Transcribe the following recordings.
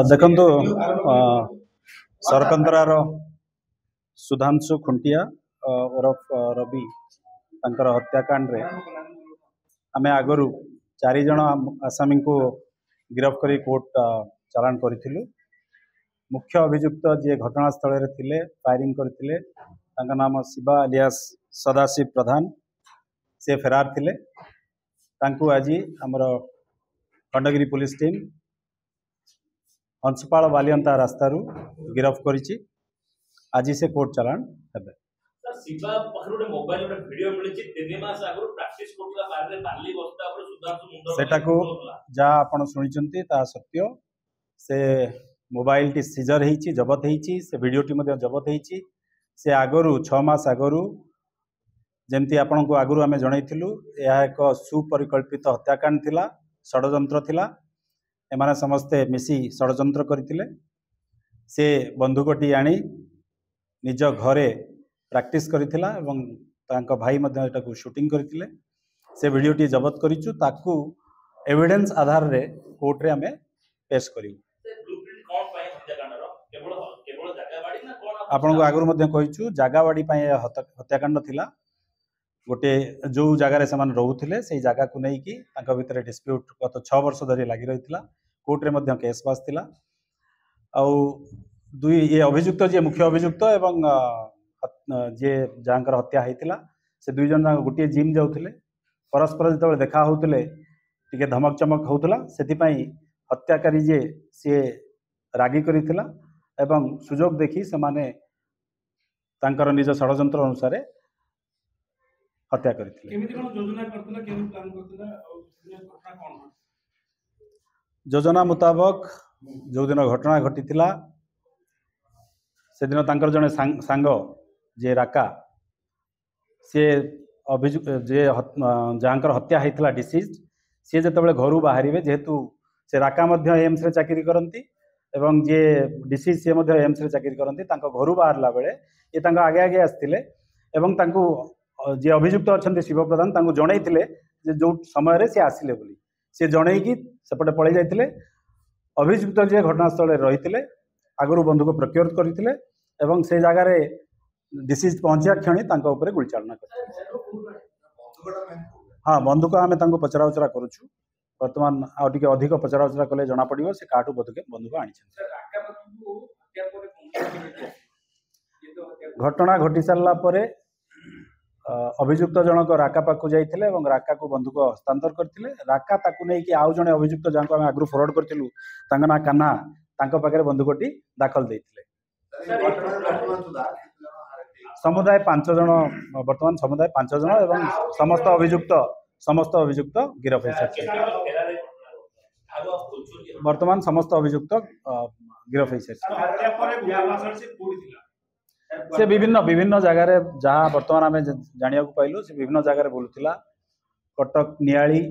देखंतु सरकंदरार सुधांशु खुंटिया ओरफ रवि तांकर हत्याकांड रे आमे आगरू 4 जण आसामी को गिरफ्त करी कोर्ट चालान करिथिलु। मुख्य अभियुक्त जे घटनास्थल रे थिले फायरिंग करथिले तांका नाम शिवा अलियास सदाशिव प्रधान से फेरार थिले। तांकु आजी हमर खंडगिरी पुलिस टीम हंसपाल बालियंता रास्तारू गिरफ्त करिछि। आज से कोर्ट चालान हेबे। शिवा पखरुडे मोबाइल रे वीडियो मिलिछि 3 मास आगु प्रैक्टिस करथला बारे बाली बस्ता पर सुधांशु मुंडा सेटा को जा आपण सुनिचंती ता सत्य। से मोबाइल टी सीजर हेछि जबत हेछि से वीडियो टी मध्ये जबत हेछि। से आगरू 6 मास आगरू जेमती आपण को आगरू हमें जणैथिलु यह एक सुपरिकल्पित हत्याकांड थिला, षडयंत्र थिला। एमाने समस्ते मिसी षडयंत्र करथिले। से बंदूकटी आनी निज घरे प्रैक्टिस करथिला एवं तांका भाई मध्ये एटाकू शूटिंग करथिले। से वीडियो टी जबत करिछु ताकू एविडेंस आधार रे कोर्ट रे हमें पेश करिवु। आपण को आगरू मध्ये कहिछु जागावाडी पय हत्याकांड थिला। गोटे जो जगार से रोते से जगह को लेकिन भितर डिस्प्यूट गत 6 वर्ष धरी लगी रही। कोर्ट रे केस बासला दुई ये अभियुक्त जी मुख्य अभियुक्त एवं जे जहाँ हत्या होता से दुई जन गोटे जिम जाऊे परस्पर जो देखा होते टे धमक चमक होता से हत्याकारी जे सी रागी करथिला एवं सुजोग देखी से माने तांकर निज षडयंत्र अनुसार हत्या करथिले। योजना मुताबक जो दिन घटना घटी से दिन तांकर जने सांग जे राका से अभियुक्त जे जहाँकर हत्या होता डिसीज सी जिते घर बाहर जेहेतु से राका एम्स रे चाकरी करती एवं जे डिसीज सी एम्स रे चाकरी करती घर बाहरला बेले ये आगे आगे आसते एवं तांको जे अभियुक्त अच्छा शिव प्रधान जनईले जो समय से आसिले बोली सी जनईकी सेपटे पलि जाते। अभियुक्त जे घटनास्थल रही आगु बंधुक प्रक्योर करते एवं से जगार डिसीज पहुंचा क्षणी गुलीचालना कर। हाँ बंधुक आम पचरा उचरा करुचु बर्तमान आगे अधिक पचरा उचरा कले जना पड़ो से काठू बंधुक आनी। घटना घटी सारा अभियुक्त जनक राका पाखु जाइथिले एवं राका को बंधुक हस्तांतर करथिले। राका ताकु नै कि आउ जने अभियुक्त जहाँको आम आगु फरवर्ड करथिलु तांका ना कान्हा तांका पाखरे बंधुकटी दाखल देइथिले। समुदाय 5 जन वर्तमान समुदाय 5 जन एवं समस्त अभियुक्त गिरफ हो साथि वर्तमान समस्त अभियुक्त गिरफ हो साथि। से विभिन्न जगार जहाँ बर्तमान आम जाना पाइलु से विभिन्न जगार बुलूला कटक नियाली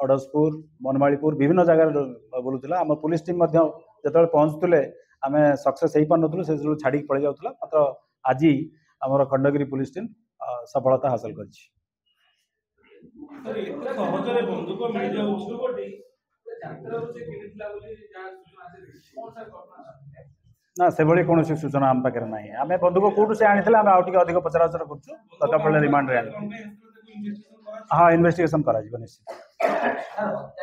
अड़सपुर बनमालीपुर विभिन्न जगार बुलूला। आम पुलिस टीम जो पहुँचुले आम सक्सेस हो पार नु से छाड़ी पड़ जाऊला मात्र आज आम खंडगिरी पुलिस टीम सफलता हासिल कर। ना से भाई कौन सूचना आम पाखे ना आम बंधुक कौटू से आनी आम अधिक पचराउचरा कर रिमांड रे। हाँ इन्वेस्टिगेशन कर निश्चित।